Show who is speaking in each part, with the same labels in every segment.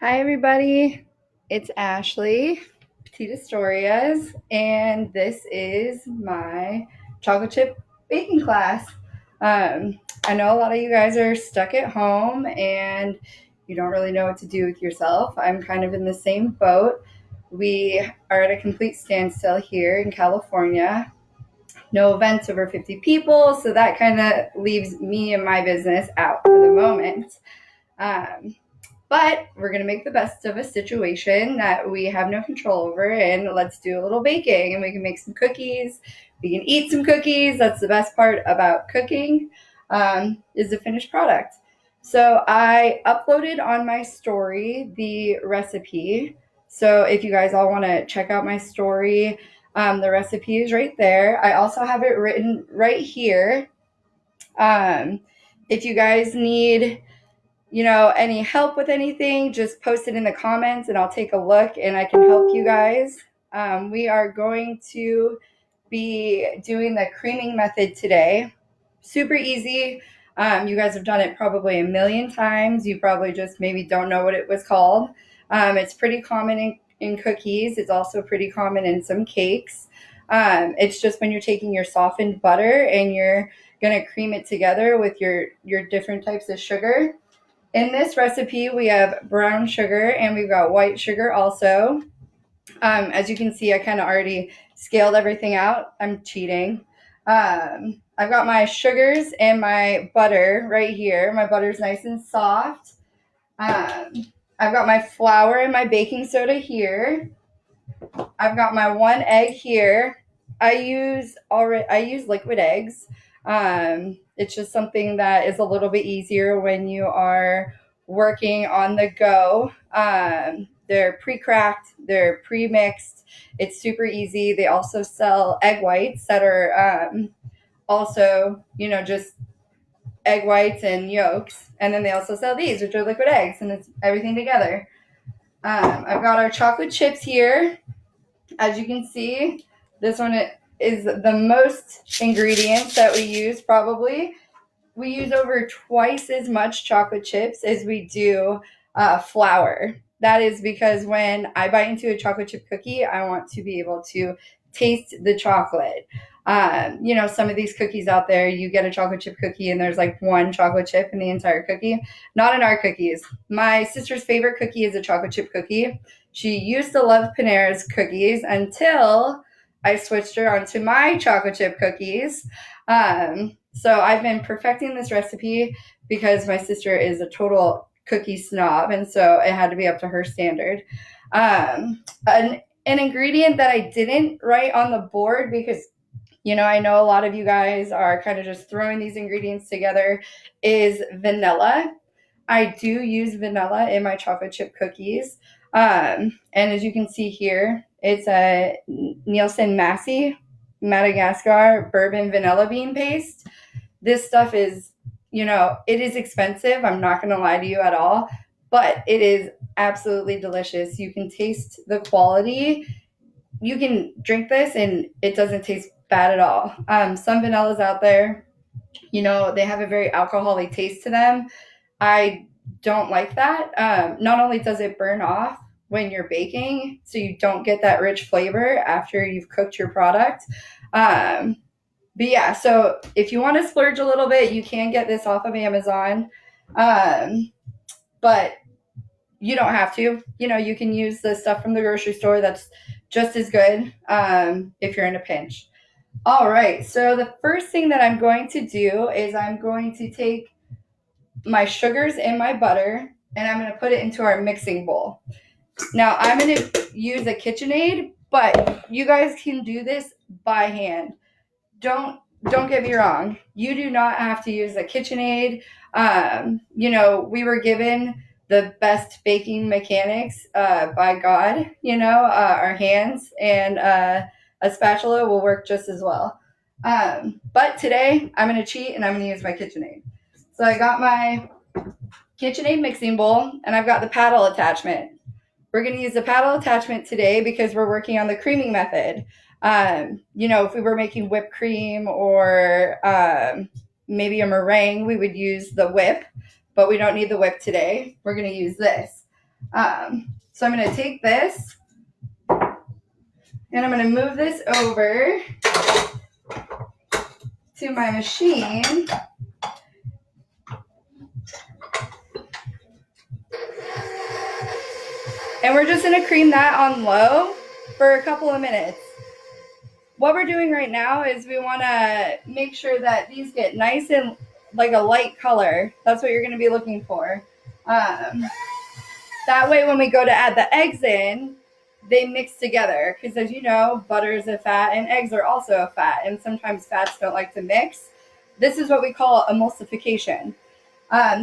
Speaker 1: Hi, everybody. It's Ashley, Petite Historias, and this is my chocolate chip baking class. I know a lot of you guys are stuck at home and you don't really know what to do with yourself. I'm kind of in the same boat. We are at a complete standstill here in California. No events over 50 people, so that kind of leaves me and my business out for the moment. Um, but we're going to make the best of a situation that we have no control over, and let's do a little baking, and we can make some cookies. We can eat some cookies. That's the best part about cooking, is the finished product. So I uploaded on my story the recipe. So if you guys all want to check out my story, the recipe is right there. I also have it written right here. Um, if you guys need any help with anything, just post it in the comments and I'll take a look and I can help you guys. We are going to be doing the creaming method today. Super easy. You guys have done it probably a million times. You probably just maybe don't know what it was called. It's pretty common in cookies. It's also pretty common in some cakes. It's just when you're taking your softened butter and you're going to cream it together with your different types of sugar. In this recipe, we have brown sugar and we've got white sugar also. As you can see, I kind of already scaled everything out. I'm cheating. I've got my sugars and my butter right here. My butter's nice and soft. I've got my flour and my baking soda here. I've got my one egg here. I use liquid eggs. It's just something that is a little bit easier when you are working on the go. They're pre-cracked, they're pre-mixed. It's super easy. They also sell egg whites that are also, just egg whites and yolks. And then they also sell these, which are liquid eggs, and it's everything together. I've got our chocolate chips here. As you can see, this one is the most ingredients that we use probably. We use over twice as much chocolate chips as we do flour. That is because when I bite into a chocolate chip cookie, I want to be able to taste the chocolate. Some of these cookies out there, you get a chocolate chip cookie and there's like one chocolate chip in the entire cookie. Not in our cookies. My sister's favorite cookie is a chocolate chip cookie. She used to love Panera's cookies until I switched her onto my chocolate chip cookies. So I've been perfecting this recipe because my sister is a total cookie snob, and so it had to be up to her standard. An ingredient that I didn't write on the board because I know a lot of you guys are kind of just throwing these ingredients together is vanilla. I do use vanilla in my chocolate chip cookies. And as you can see here, it's a Nielsen Massey Madagascar bourbon vanilla bean paste. This stuff is, it is expensive. I'm not going to lie to you at all, but it is absolutely delicious. You can taste the quality. You can drink this and it doesn't taste bad at all. Some vanillas out there, they have a very alcoholic taste to them. I don't like that. Not only does it burn off when you're baking, so you don't get that rich flavor after you've cooked your product. But yeah, so if you want to splurge a little bit, you can get this off of Amazon. But you don't have to. You can use the stuff from the grocery store that's just as good if you're in a pinch. All right, so the first thing that I'm going to do is I'm going to take my sugars and my butter and I'm going to put it into our mixing bowl. Now I'm going to use a KitchenAid, but you guys can do this by hand. Don't get me wrong. You do not have to use a KitchenAid. We were given the best baking mechanics by God. Our hands and a spatula will work just as well. But today I'm going to cheat and I'm going to use my KitchenAid. So I got my KitchenAid mixing bowl and I've got the paddle attachment. We're going to use the paddle attachment today because we're working on the creaming method. If we were making whipped cream or maybe a meringue, we would use the whip, but we don't need the whip today. We're going to use this. So I'm going to take this and I'm going to move this over to my machine. And we're just going to cream that on low for a couple of minutes. What we're doing right now is we want to make sure that these get nice and like a light color. That's what you're going to be looking for. That way when we go to add the eggs in, they mix together, because as you know, butter is a fat and eggs are also a fat, and sometimes fats don't like to mix. This is what we call emulsification.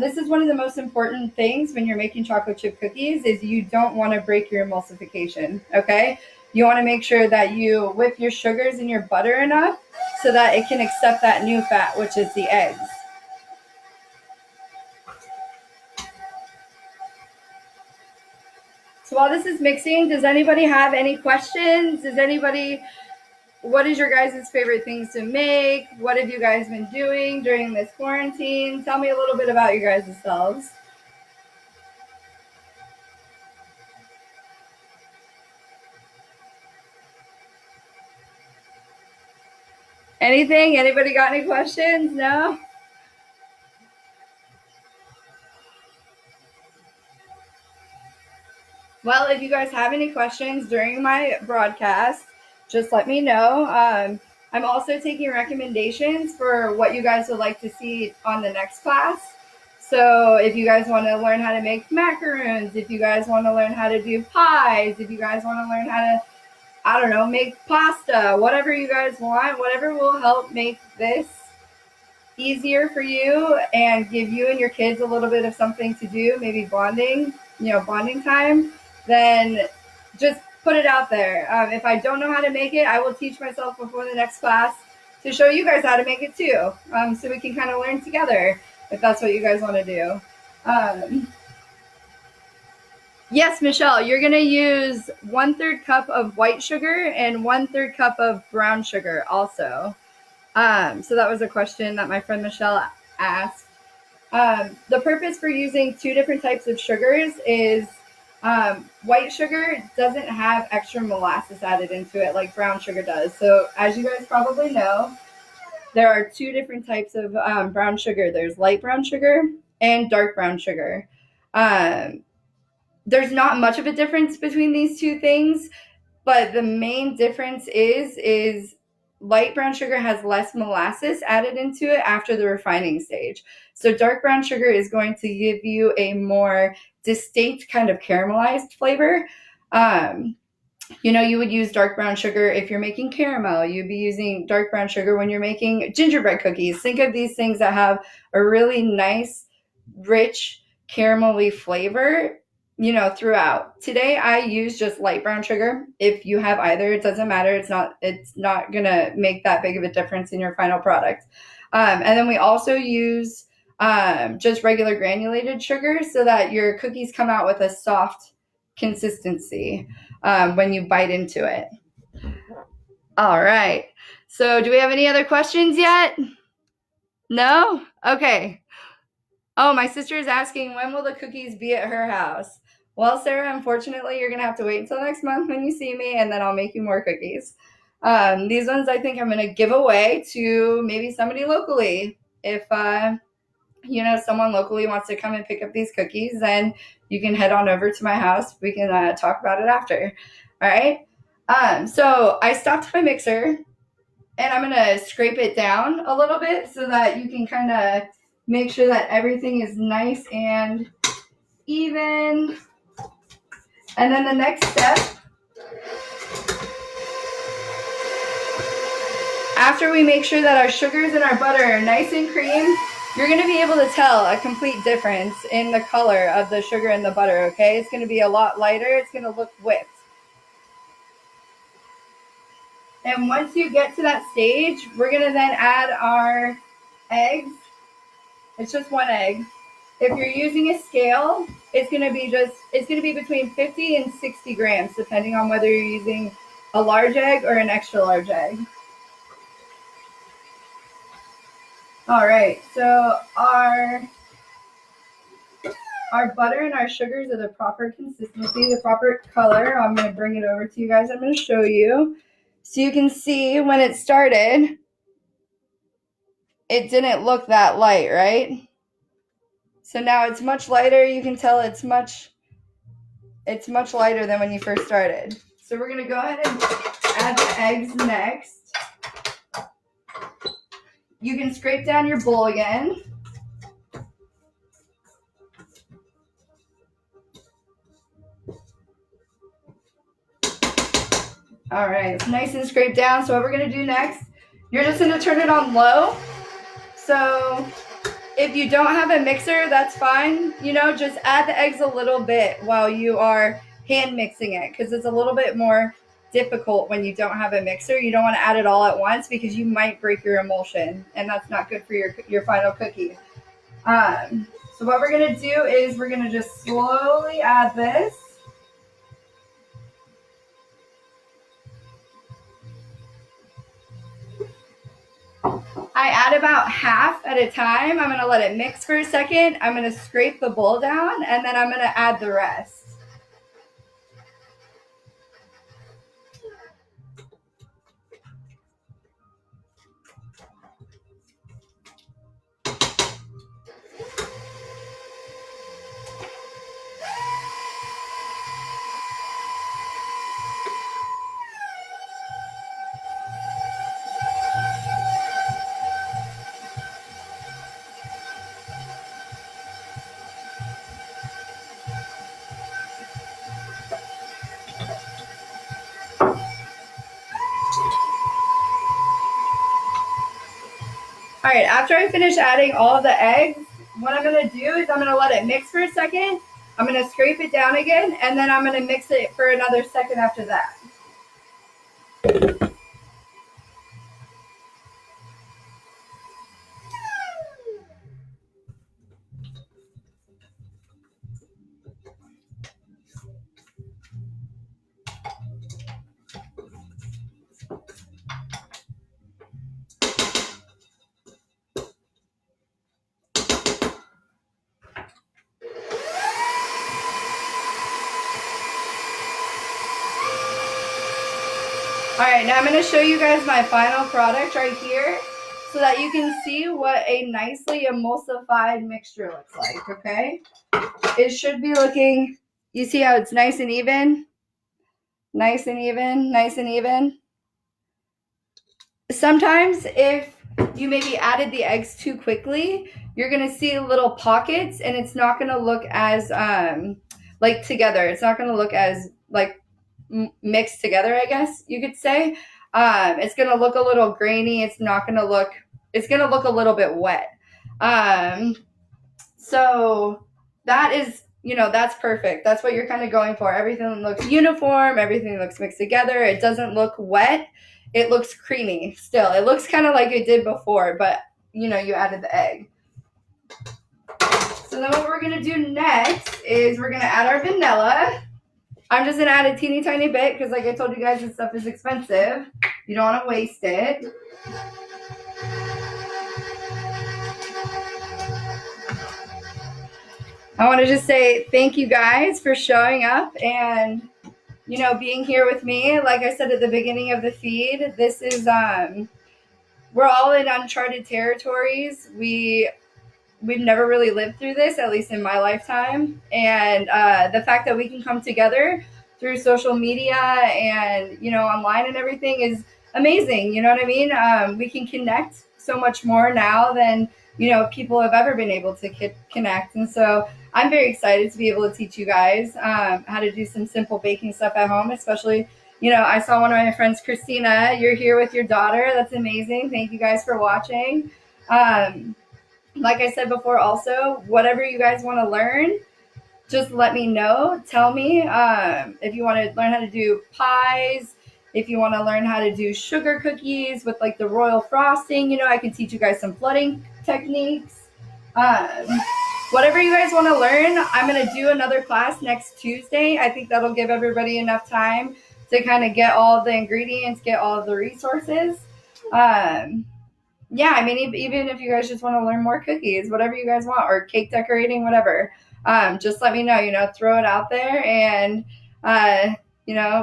Speaker 1: This is one of the most important things when you're making chocolate chip cookies is you don't want to break your emulsification, okay? You want to make sure that you whip your sugars and your butter enough so that it can accept that new fat, which is the eggs. So while this is mixing, does anybody have any questions? What is your guys' favorite things to make? What have you guys been doing during this quarantine? Tell me a little bit about you guys' selves. Anything? Anybody got any questions? No? Well, if you guys have any questions during my broadcast, just let me know. I'm also taking recommendations for what you guys would like to see on the next class. So if you guys want to learn how to make macaroons, if you guys want to learn how to do pies, if you guys want to learn how to, I don't know, make pasta, whatever you guys want, whatever will help make this easier for you and give you and your kids a little bit of something to do, maybe bonding time, then just put it out there. If I don't know how to make it, I will teach myself before the next class to show you guys how to make it too, so we can kind of learn together if that's what you guys want to do. Yes, Michelle, you're going to use 1/3 cup of white sugar and 1/3 cup of brown sugar also. So that was a question that my friend Michelle asked. The purpose for using two different types of sugars is white sugar doesn't have extra molasses added into it like brown sugar does. So as you guys probably know, there are two different types of brown sugar. There's light brown sugar and dark brown sugar. There's not much of a difference between these two things, but the main difference is light brown sugar has less molasses added into it after the refining stage. So dark brown sugar is going to give you a more distinct kind of caramelized flavor. You would use dark brown sugar if you're making caramel. You'd be using dark brown sugar when you're making gingerbread cookies. Think of these things that have a really nice, rich, caramelly flavor, throughout. Today I use just light brown sugar. If you have either, it doesn't matter. It's not gonna make that big of a difference in your final product. And then we also use just regular granulated sugar so that your cookies come out with a soft consistency when you bite into it. All right. So do we have any other questions yet? No? Okay. Oh, my sister is asking, when will the cookies be at her house? Well, Sarah, unfortunately, you're going to have to wait until next month when you see me, and then I'll make you more cookies. These ones I think I'm going to give away to maybe somebody locally. If, someone locally wants to come and pick up these cookies, then you can head on over to my house. We can talk about it after. All right? So I stopped my mixer, and I'm going to scrape it down a little bit so that you can kind of make sure that everything is nice and even. And then the next step, after we make sure that our sugars and our butter are nice and creamed, you're going to be able to tell a complete difference in the color of the sugar and the butter, okay? It's going to be a lot lighter. It's going to look whipped. And once you get to that stage, we're going to then add our eggs. It's just one egg. If you're using a scale, it's going to be between 50 and 60 grams, depending on whether you're using a large egg or an extra large egg. All right, so our our butter and our sugars are the proper consistency, the proper color. I'm going to bring it over to you guys. I'm going to show you. So you can see when it started, it didn't look that light, right? So now it's much lighter. You can tell it's much lighter than when you first started. So we're going to go ahead and add the eggs next. You can scrape down your bowl again. All right, it's nice and scraped down. So what we're going to do next, you're just going to turn it on low. So if you don't have a mixer, that's fine. Just add the eggs a little bit while you are hand mixing it, because it's a little bit more difficult when you don't have a mixer. You don't want to add it all at once because you might break your emulsion, and that's not good for your final cookie. So what we're going to do is we're going to just slowly add this. I add about half at a time. I'm going to let it mix for a second. I'm going to scrape the bowl down, and then I'm going to add the rest. All right, after I finish adding all of the eggs, what I'm going to do is I'm going to let it mix for a second. I'm going to scrape it down again, and then I'm going to mix it for another second after that. All right, now I'm going to show you guys my final product right here so that you can see what a nicely emulsified mixture looks like, okay? It should be looking, you see how it's nice and even? Nice and even, nice and even. Sometimes if you maybe added the eggs too quickly, you're going to see little pockets, and it's not going to look as like together. It's not going to look as like mixed together, I guess you could say. It's going to look a little grainy. It's going to look a little bit wet. So that is, that's perfect. That's what you're kind of going for. Everything looks uniform. Everything looks mixed together. It doesn't look wet. It looks creamy still. It looks kind of like it did before, but, you added the egg. So then what we're going to do next is we're going to add our vanilla. I'm just going to add a teeny tiny bit because, like I told you guys, this stuff is expensive. You don't want to waste it. I want to just say thank you guys for showing up and, being here with me. Like I said at the beginning of the feed, this is, we're all in uncharted territories. We've never really lived through this, at least in my lifetime. And the fact that we can come together through social media and, online and everything is amazing. You know what I mean? We can connect so much more now than, people have ever been able to connect. And so I'm very excited to be able to teach you guys how to do some simple baking stuff at home, especially, I saw one of my friends, Christina, you're here with your daughter. That's amazing. Thank you guys for watching. Like I said before, also, whatever you guys want to learn, just let me know. Tell me if you want to learn how to do pies, if you want to learn how to do sugar cookies with like the royal frosting. I can teach you guys some flooding techniques. Whatever you guys want to learn, I'm going to do another class next Tuesday. I think that'll give everybody enough time to kind of get all of the ingredients, get all of the resources. Yeah, I mean, even if you guys just want to learn more cookies, whatever you guys want, or cake decorating, whatever. just let me know, throw it out there. And,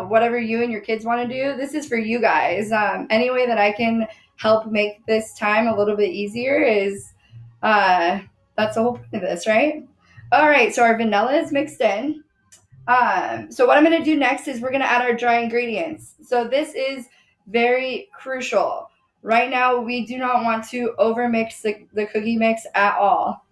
Speaker 1: whatever you and your kids want to do, this is for you guys. Any way that I can help make this time a little bit easier is that's the whole point of this, right? All right, so our vanilla is mixed in. So what I'm going to do next is we're going to add our dry ingredients. So this is very crucial. Right now, we do not want to overmix the cookie mix at all.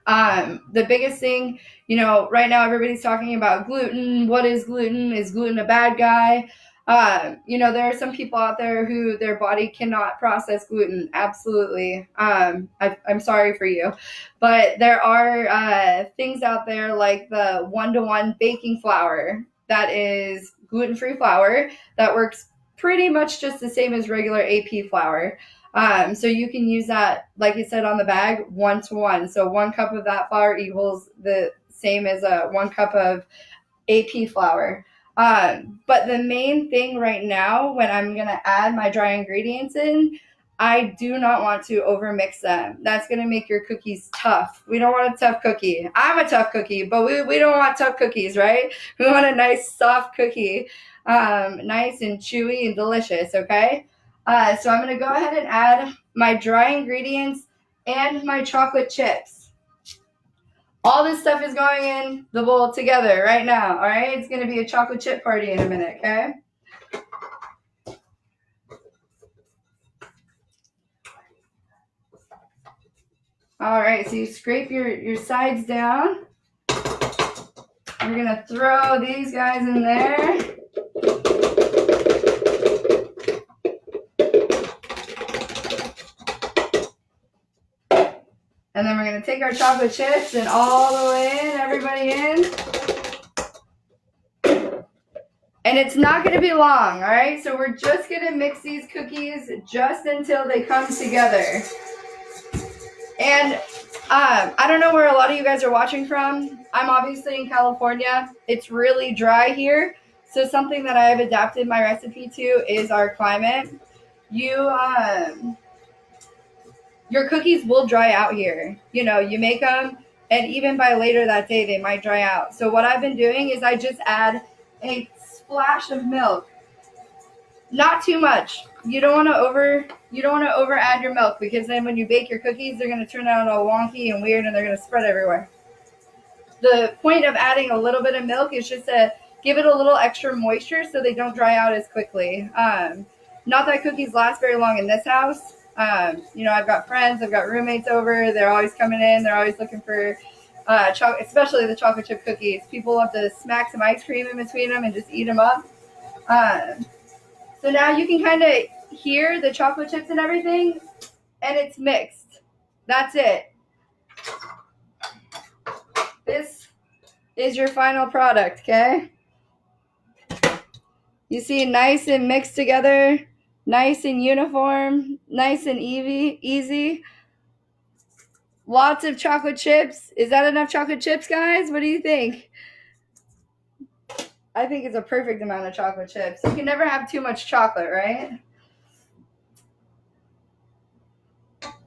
Speaker 1: The biggest thing, right now everybody's talking about gluten. What is gluten? Is gluten a bad guy? There are some people out there who their body cannot process gluten. Absolutely. I'm sorry for you. But there are things out there like the 1-to-1 baking flour that is gluten-free flour that works pretty much just the same as regular AP flour. So you can use that, like it said on the bag, 1-to-1. So 1 cup of that flour equals the same as a 1 cup of AP flour. But the main thing right now, when I'm going to add my dry ingredients in, I do not want to overmix them. That's going to make your cookies tough. We don't want a tough cookie. I'm a tough cookie, but we don't want tough cookies, right? We want a nice soft cookie, nice and chewy and delicious, okay? So I'm going to go ahead and add my dry ingredients and my chocolate chips. All this stuff is going in the bowl together right now, all right? It's going to be a chocolate chip party in a minute, okay? All right, so you scrape your sides down. You're going to throw these guys in there. And then we're going to take our chocolate chips and all the way in, everybody in. And it's not going to be long, all right? So we're just going to mix these cookies just until they come together. And I don't know where a lot of you guys are watching from. I'm obviously in California. It's really dry here. So something that I've adapted my recipe to is our climate. Your cookies will dry out here. You make them, and even by later that day, they might dry out. So what I've been doing is I just add a splash of milk. Not too much. You don't want to over add your milk, because then when you bake your cookies, they're going to turn out all wonky and weird, and they're going to spread everywhere. The point of adding a little bit of milk is just to give it a little extra moisture so they don't dry out as quickly. Not that cookies last very long in this house. I've got friends, I've got roommates over. They're always coming in. They're always looking for especially the chocolate chip cookies. People love to smack some ice cream in between them and just eat them up. So now you can kind of hear the chocolate chips and everything, and it's mixed. That's it. This is your final product, okay? You see, nice and mixed together, nice and uniform, nice and easy. Lots of chocolate chips. Is that enough chocolate chips, guys? What do you think? I think it's a perfect amount of chocolate chips. You can never have too much chocolate, right?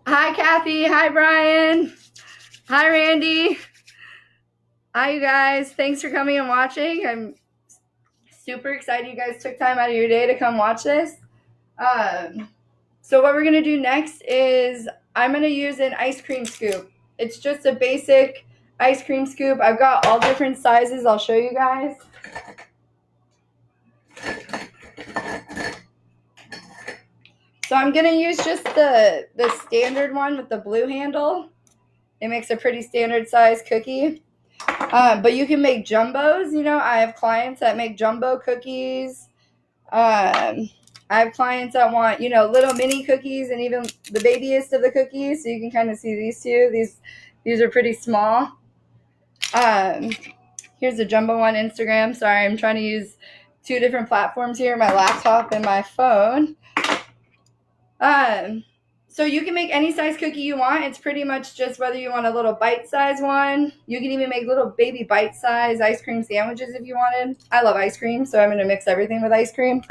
Speaker 1: Hi, Kathy. Hi, Brian. Hi, Randy. Hi, you guys. Thanks for coming and watching. I'm super excited you guys took time out of your day to come watch this. So what we're going to do next is I'm going to use an ice cream scoop. It's just a basic ice cream scoop. I've got all different sizes. I'll show you guys. So I'm going to use just the standard one with the blue handle. It makes a pretty standard size cookie. But you can make jumbos. I have clients that make jumbo cookies. I have clients that want, little mini cookies and even the babiest of the cookies. So you can kind of see these two. These are pretty small. Here's the jumbo one, Instagram. Sorry, I'm trying to use 2 different platforms here, my laptop and my phone. So you can make any size cookie you want. It's pretty much just whether you want a little bite-size one. You can even make little baby bite-size ice cream sandwiches if you wanted. I love ice cream, so I'm going to mix everything with ice cream.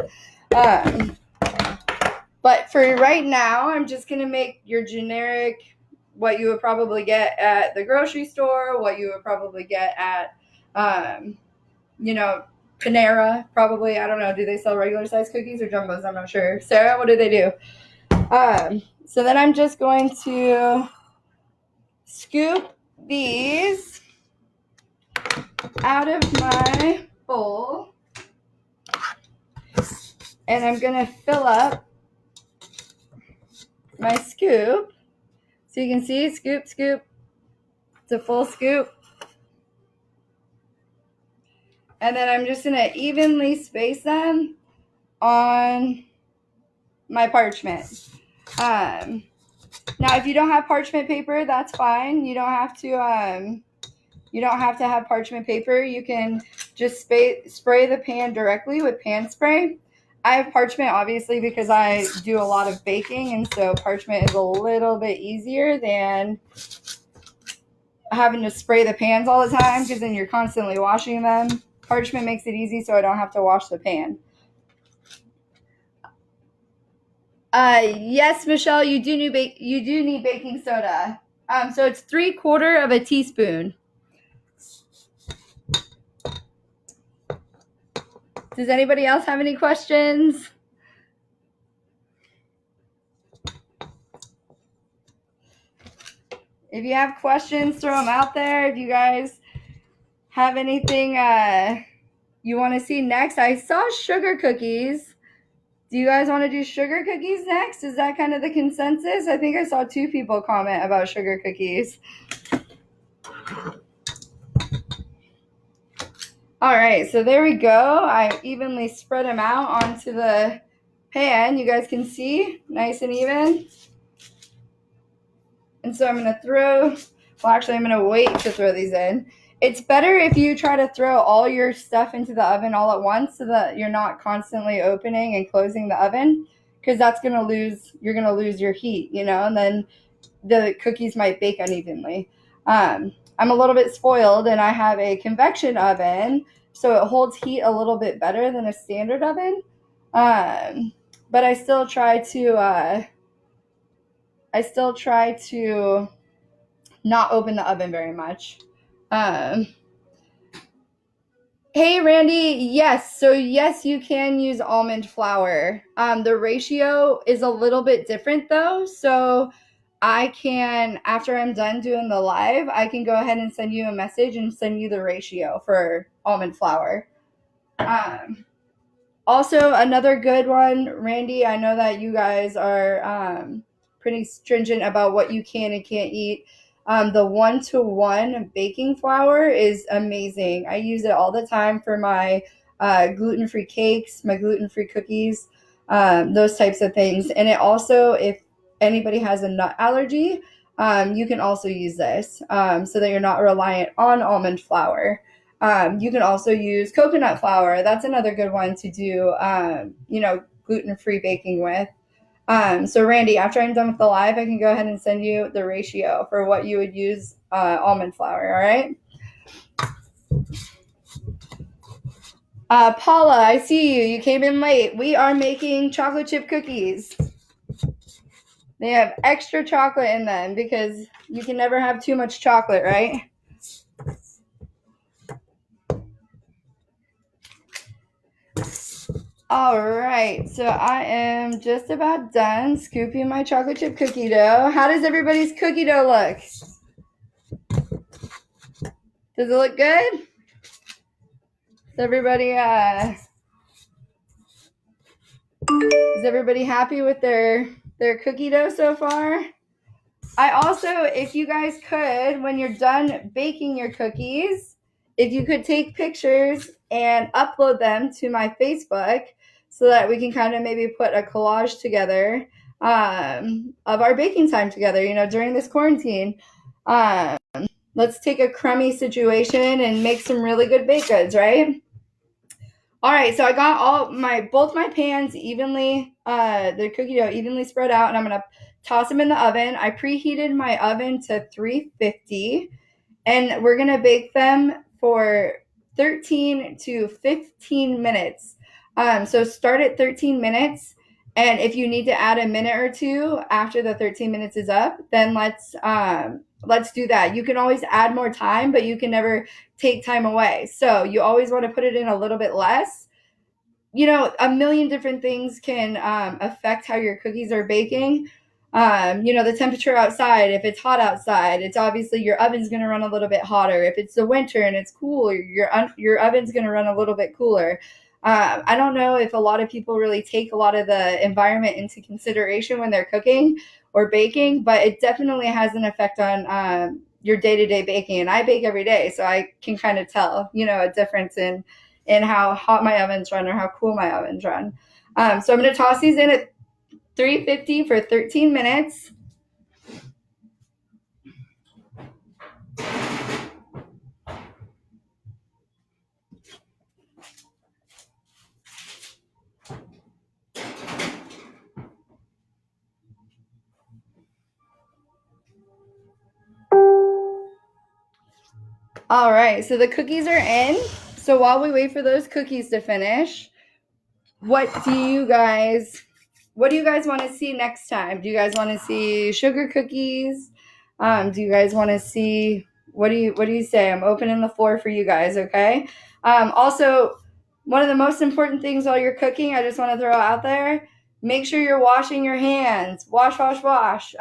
Speaker 1: But for right now, I'm just going to make your generic what you would probably get at the grocery store, what you would probably get at, you know, Panera, probably. I don't know. Do they sell regular size cookies or jumbos? I'm not sure. Sarah, what do they do? So then I'm just going to scoop these out of my bowl. And I'm going to fill up my scoop. So you can see, scoop, scoop. It's a full scoop. And then I'm just going to evenly space them on my parchment. Now, if you don't have parchment paper, that's fine. You don't have to have parchment paper. You can just spray the pan directly with pan spray. I have parchment, obviously, because I do a lot of baking, and so parchment is a little bit easier than having to spray the pans all the time, because then you're constantly washing them. Parchment makes it easy, so I don't have to wash the pan. Yes, Michelle, you do need baking soda. So it's 3/4 of a teaspoon. Does anybody else have any questions? If you have questions, throw them out there. If you guys have anything you want to see next, I saw sugar cookies. Do you guys want to do sugar cookies next? Is that kind of the consensus? I think I saw 2 people comment about sugar cookies. All right, so there we go. I evenly spread them out onto the pan. You guys can see, nice and even. And so I'm going to I'm going to wait to throw these in. It's better if you try to throw all your stuff into the oven all at once so that you're not constantly opening and closing the oven, because you're going to lose your heat, and then the cookies might bake unevenly. I'm a little bit spoiled, and I have a convection oven, so it holds heat a little bit better than a standard oven. But I still try to not open the oven very much. Hey, Randy. Yes. So yes, you can use almond flour. The ratio is a little bit different though. So I can, after I'm done doing the live, I can go ahead and send you a message and send you the ratio for almond flour. Also, another good one, Randy, I know that you guys are pretty stringent about what you can and can't eat. The 1-to-1 baking flour is amazing. I use it all the time for my gluten-free cakes, my gluten-free cookies, those types of things. And it also, if anybody has a nut allergy, you can also use this so that you're not reliant on almond flour. You can also use coconut flour. That's another good one to do, gluten-free baking with. So Randy, after I'm done with the live, I can go ahead and send you the ratio for what you would use almond flour. All right. Paula, I see you. You came in late. We are making chocolate chip cookies. They have extra chocolate in them because you can never have too much chocolate, right? All right, so I am just about done scooping my chocolate chip cookie dough. How does everybody's cookie dough look? Does it look good? Is everybody happy with their cookie dough so far? I also, if you guys could, when you're done baking your cookies, if you could take pictures and upload them to my Facebook so that we can kind of maybe put a collage together of our baking time together, during this quarantine. Let's take a crummy situation and make some really good baked goods, right? All right, so I got both my pans evenly, the cookie dough evenly spread out, and I'm going to toss them in the oven. I preheated my oven to 350, and we're going to bake them for 13 to 15 minutes. So start at 13 minutes, And if you need to add a minute or two after the 13 minutes is up, then let's do that. You can always add more time, but you can never take time away. So you always want to put it in a little bit less. A million different things can affect how your cookies are baking. The temperature outside, if it's hot outside, it's obviously your oven's going to run a little bit hotter. If it's the winter and it's cool, your oven's going to run a little bit cooler. I don't know if a lot of people really take a lot of the environment into consideration when they're cooking or baking, but it definitely has an effect on your day-to-day baking. And I bake every day, so I can kind of tell, a difference in how hot my ovens run or how cool my ovens run. So I'm going to toss these in at 350 for 13 minutes. All right, so the cookies are in. So while we wait for those cookies to finish, what do you guys want to see next time? Do you guys want to see sugar cookies? Do you guys want to see what do you say? I'm opening the floor for you guys, okay? Also, one of the most important things while you're cooking, I just want to throw out there, make sure you're washing your hands. Wash, wash, wash.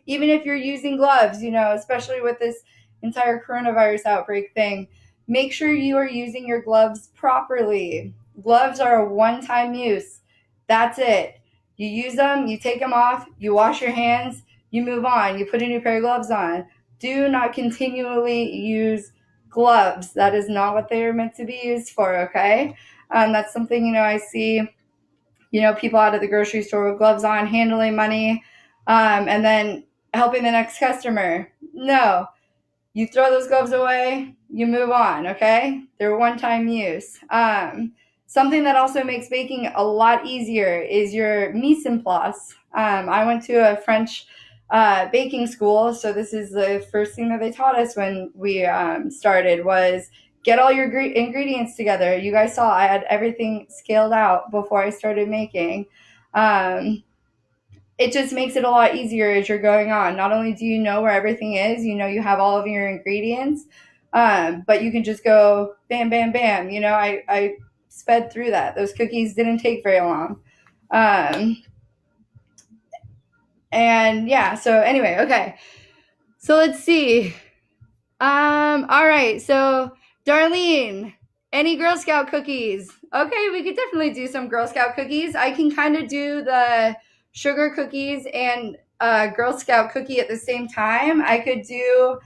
Speaker 1: Even if you're using gloves, especially with this entire coronavirus outbreak thing, make sure you are using your gloves properly. Gloves are a one-time use. That's it. You use them, you take them off, you wash your hands, you move on, you put a new pair of gloves on. Do not continually use gloves. That is not what they are meant to be used for, okay? That's something, I see, people out of the grocery store with gloves on, handling money, and then helping the next customer. No, you throw those gloves away, you move on, okay? They're one-time use. Something that also makes baking a lot easier is your mise en place. I went to a French baking school, so this is the first thing that they taught us when we started was get all your ingredients together. You guys saw I had everything scaled out before I started making. It just makes it a lot easier as you're going on. Not only do you know where everything is, you have all of your ingredients, but you can just go bam, bam, bam. I sped through that. Those cookies didn't take very long. And yeah, so anyway, okay. So let's see. All right, so Darlene, any Girl Scout cookies? Okay, we could definitely do some Girl Scout cookies. I can kind of do the sugar cookies and Girl Scout cookie at the same time. I could do,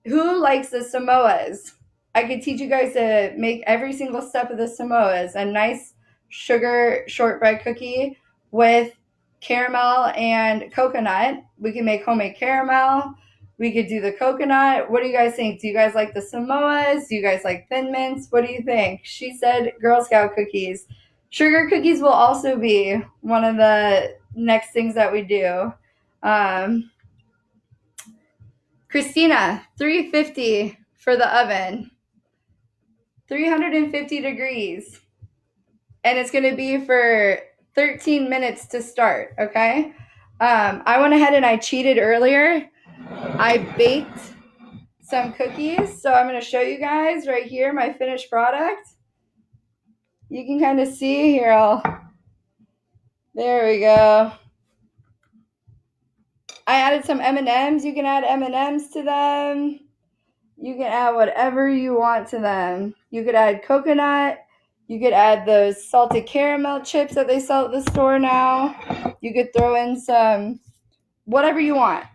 Speaker 1: who likes the Samoas? I could teach you guys to make every single step of the Samoas. A nice sugar shortbread cookie with caramel and coconut. We can make homemade caramel. We could do the coconut. What do you guys think? Do you guys like the Samoas? Do you guys like Thin Mints? What do you think? She said Girl Scout cookies. Sugar cookies will also be one of the next things that we do. Christina, 350 for the oven. 350 degrees. And it's going to be for 13 minutes to start, okay? I went ahead and I cheated earlier. I baked some cookies. So I'm going to show you guys right here my finished product. You can kind of see here. There we go. I added some M&Ms. You can add M&Ms to them. You can add whatever you want to them. You could add coconut. You could add those salted caramel chips that they sell at the store now. You could throw in some whatever you want.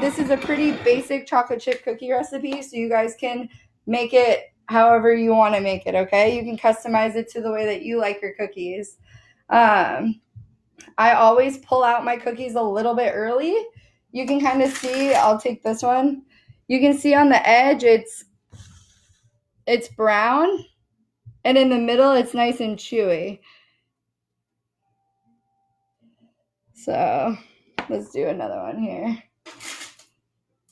Speaker 1: This is a pretty basic chocolate chip cookie recipe, so you guys can make it however you want to make it, okay? You can customize it to the way that you like your cookies. I always pull out my cookies a little bit early. You can kind of see, I'll take this one. You can see on the edge it's brown, and in the middle it's nice and chewy. So let's do another one here.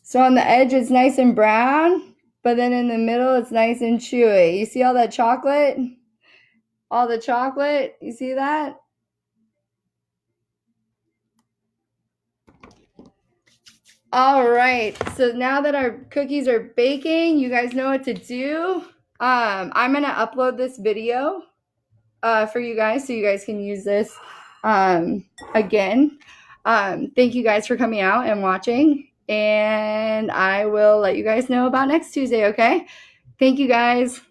Speaker 1: So on the edge it's nice and brown, but then in the middle it's nice and chewy. You see all that chocolate? All the chocolate? You see that? All right, so now that our cookies are baking, you guys know what to do. I'm gonna upload this video for you guys so you guys can use this again. Thank you guys for coming out and watching, and I will let you guys know about next Tuesday, okay? Thank you guys.